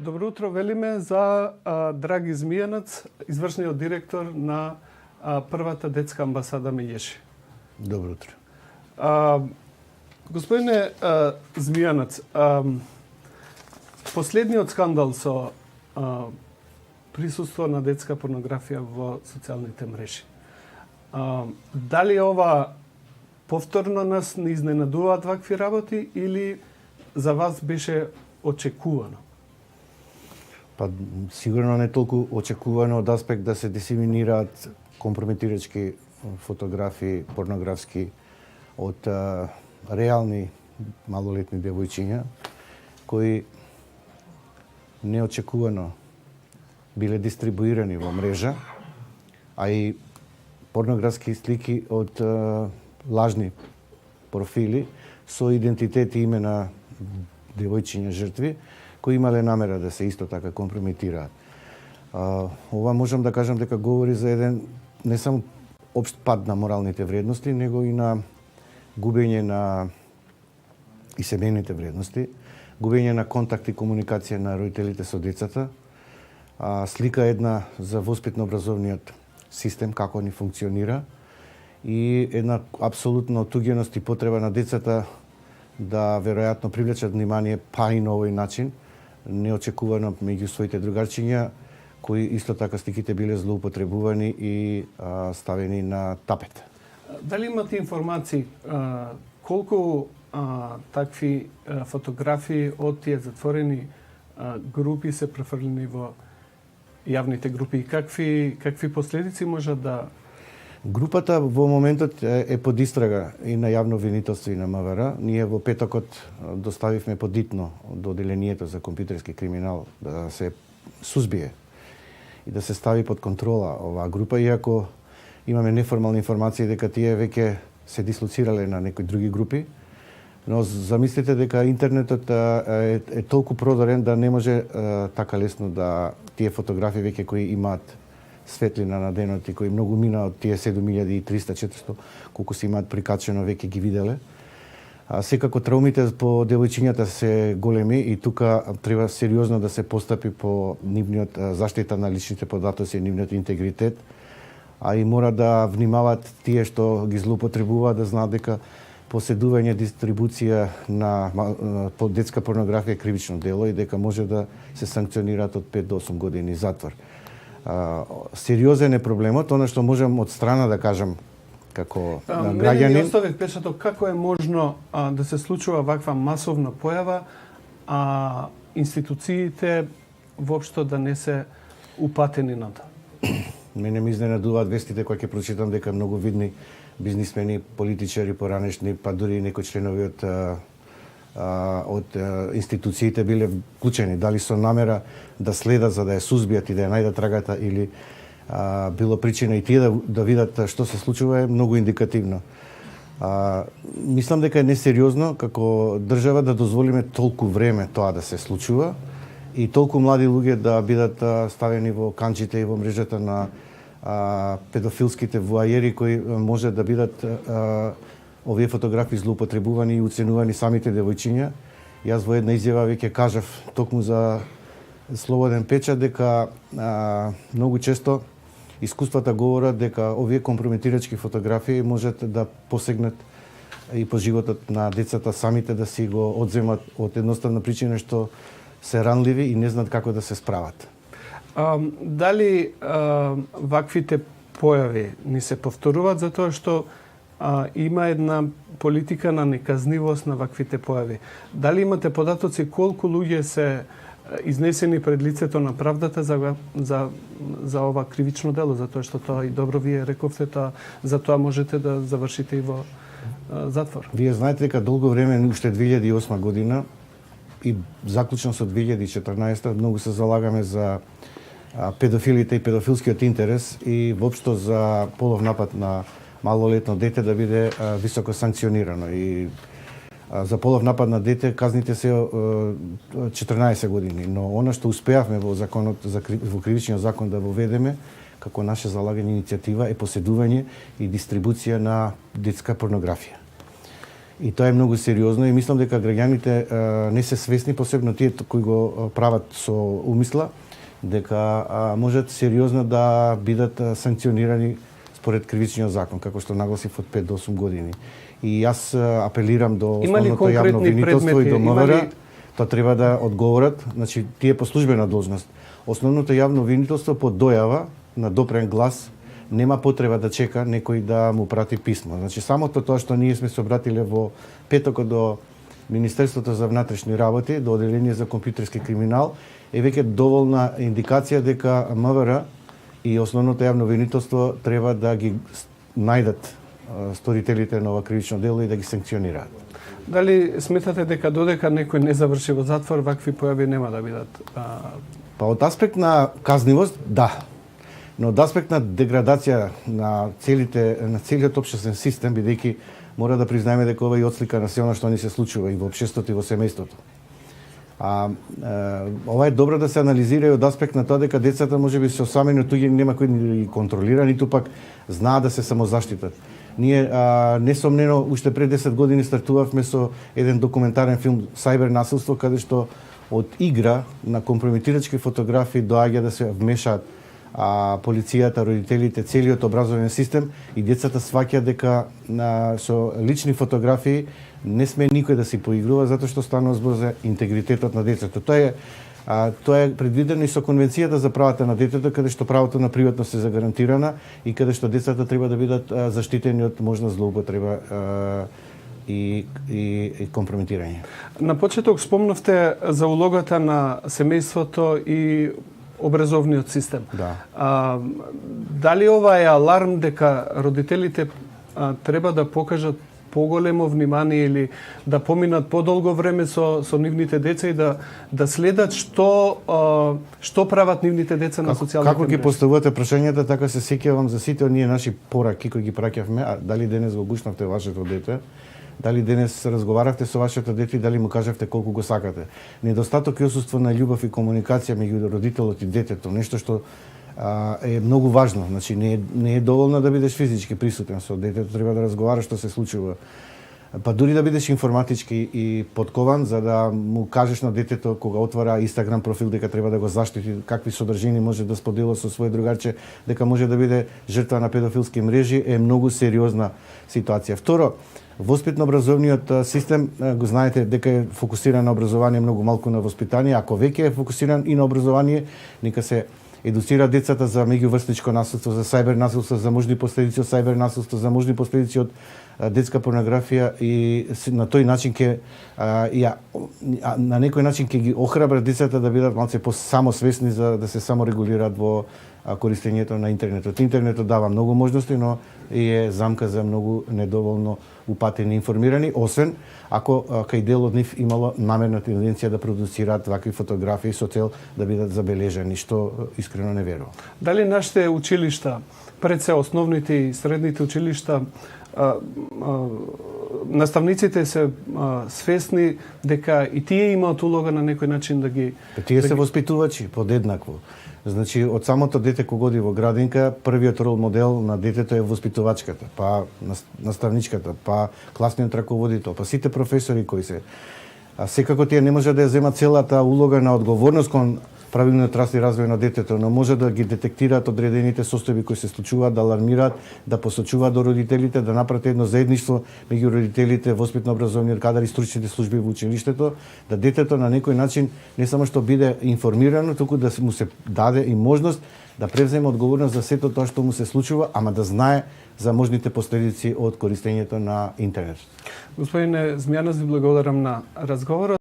Добро утро, велиме за Драги Змијанац, извршниот директор на првата детска амбасада Меѓеши. Добро утро. Господине Змијанац, последниот скандал со присуство на детска порнографија во социјалните мрежи. Дали ова повторно нас не изненадуваат вакви работи или за вас беше очекувано? Па сигурно не толку очекувано од аспект да се дисеминираат компрометирачки фотографии, порнографски од реални малолетни девојчиња кои неочекувано биле дистрибуирани во мрежа, а и порнографски слики од лажни профили со идентитет и име на девојчиња жртви кои имале намера да се исто така компрометираат. Ова можам да кажам дека говори за еден не само општ пад на моралните вредности, него и на губење на и семејните вредности, губење на контакт и комуникација на родителите со децата, слика една за воспитно-образовниот систем, како ни функционира, и една апсолутна отуѓеност и потреба на децата да веројатно привлечат внимание па и на овој начин, неочекувано меѓу своите другарчиња, кои исто така сликите биле злоупотребувани и ставени на тапет. Дали имате информации колку такви фотографии од тие затворени групи се префрлени во јавните групи и какви последици можат да... Групата во моментот е под истрага и на јавно обвинителство и на МВР. Ние во петокот доставивме подитно до Оделението за компјутерски криминал да се сузбие и да се стави под контрола оваа група, иако имаме неформални информации дека тие веќе се дислоцирале на некои други групи. Но замислете дека интернетот е толку продорен да не може така лесно да тие фотографии веќе кои имаат светлина на денот и кои многу мина од тие 7300-400 колку се имаат прикачено веќе ги виделе. Секако траумите по девојчињата се големи и тука треба сериозно да се постапи по нивниот заштита на личните податоци и нивниот интегритет, а и мора да внимаваат тие што ги злоупотребуваат, да знаат дека поседување, дистрибуција на детска порнографија е кривично дело и дека може да се санкционираат од 5 до 8 години затвор. Сериозен е проблемот, она што можам од страна да кажам како граѓанин. Мене ми остави впечаток како е можно да се случува ваква масовна појава, а институциите воопшто да не се упатени на тоа. Мене ми изненадуваат вестите кои ќе прочитам дека многу видни бизнисмени, политичари поранешни, па дури некои членови од институциите биле вклучени, дали со намера да следат за да ја сузбијат и да ја најдат трагата или било причина и тие да видат што се случува е многу индикативно. Мислам дека е несериозно како држава да дозволиме толку време тоа да се случува и толку млади луѓе да бидат ставени во канџите и во мрежата на педофилските вуајери кои може да бидат овие фотографии злоупотребувани и уценувани самите девојчиња. Јас во една изјава веќе кажав токму за Слободен печат дека многу често искуствата говорат дека овие компрометирачки фотографии можат да посегнат и по животот на децата самите да си го одземат од едноставна причина што се ранливи и не знаат како да се справат. Дали ваквите појави ни се повторуваат затоа што има една политика на неказнивост на ваквите појави? Дали имате податоци колку луѓе се изнесени пред лицето на правдата за ова кривично дело, затоа што тоа и добро вие рековте, за тоа можете да завршите и во затвор? Вие знаете дека долго време, уште 2008 година и заклучно со 2014 многу се залагаме за педофилите и педофилскиот интерес и воопшто за полов напад на малолетно дете да биде високо санкционирано. И за полов напад на дете казните се 14 години, но она што успеавме во законот во кривичниот закон да воведеме како наше залагање иницијатива е поседување и дистрибуција на детска порнографија. И тоа е многу сериозно и мислам дека граѓаните не се свесни, посебно тие кои го прават со умисла, дека можат сериозно да бидат санкционирани според кривичниот закон, како што нагласив од 5 до 8 години. И јас апелирам до основното јавно обвинителство и до МВР, тоа треба да одговорат, значи тие по службена должност. Основното јавно обвинителство по дојава на допрен глас нема потреба да чека некој да му прати писмо. Значи самото тоа што ние сме се обратиле во петокот до Министерството за внатрешни работи, до Оделение за компјутерски криминал, е веќе доволна индикација дека МВР и основното јавно обвинителство треба да ги најдат сторителите на ова кривично дело и да ги санкционираат. Дали сметате дека додека некој не заврши во затвор, вакви појави нема да бидат? Па од аспект на казнивост, да. Но од аспект на деградација на целиот општествен систем, бидејќи мора да признаеме дека ова е отслика на се она што ни се случува и во општеството и во семејството. Ова е добро да се анализира и од аспект на тоа дека децата можеби се осамени од туѓи, нема кој да ги контролира, ниту пак знаат да се самозаштитат. Ние несомнено уште пред 10 години стартувавме со еден документарен филм Сајбер насилство, каде што од игра на компрометирачки фотографии доаѓа да се вмешаат полицијата, родителите, целиот образовен систем и децата сваќаат дека со лични фотографии не сме никој да си поигрува затоа што станува збор за интегритетот на детето. Тоа е предвидено и со Конвенцијата за правата на детето, каде што правото на приватност е загарантирана и каде што децата треба да бидат заштитени од можна злоупотреба и компрометирање. На почеток спомнавте за улогата на семејството и образовниот систем. Да. Дали ова е аларм дека родителите треба да покажат поголемо внимание или да поминат подолго време со нивните деца и да следат што прават нивните деца на социјалните мрежи? Како ги поставувате прашањата, така се сеќавам за сите оние наши пораки кои ги праќавме, дали денес го гушнавте вашето дете, дали денес разговаравте со вашето дете и дали му кажавте колку го сакате. Недостаток и отсуство на љубов и комуникација меѓу родителот и детето, нешто што е многу важно. Значи не е доволно да бидеш физички присутен со детето, треба да разговараш што се случува. Па дури да бидеш информатички и подкован за да му кажеш на детето кога отвара Инстаграм профил дека треба да го заштити, какви содржини може да споделува со свој другарче, дека може да биде жртва на педофилски мрежи, е многу сериозна ситуација. Второ, воспитно-образовниот систем, го знаете дека е фокусиран на образование, многу малку на воспитание. Ако веќе е фокусиран и на образование, нека се едуцира децата за меѓуврсничко насилство, за сајбер насилство, за можни последици од сајбер насилство, за можни последици од детска порнографија и на тој начин на некој начин ќе ги охрабрат децата да бидат малце самосвесни за да се саморегулираат во користењето на интернетот. Интернетот дава многу можности, но и е замка за многу недоволно упатени и информирани, освен ако кај дел од нив имало намерна тенденција да продуцираат вакви фотографии со цел да бидат забележани, што искрено не верувам. Дали нашите училишта, пред се основните и средните училишта, наставниците се свесни дека и тие имаат улога на некој начин да ги... Тие се воспитувачи подеднакво. Значи, од самото дете кога оди во градинка, првиот рол модел на детето е воспитувачката, па наставничката, па класниот раководител, па сите професори кои се. Секако тие не може да ја земат целата улога на одговорност кон правилниот раст и развој на детето, но може да ги детектираат одредените состојби кои се случуваат, да алармираат, да посочуваат до родителите, да направат едно заедништво меѓу родителите, воспитно-образовниот кадар и стручните служби во училиштето, да детето на некој начин не само што биде информирано, туку да му се даде и можност да превземе одговорност за сето тоа што му се случува, ама да знае за можните последици од користењето на интернет. Господине Змјанов, ви благодарам на разговорот.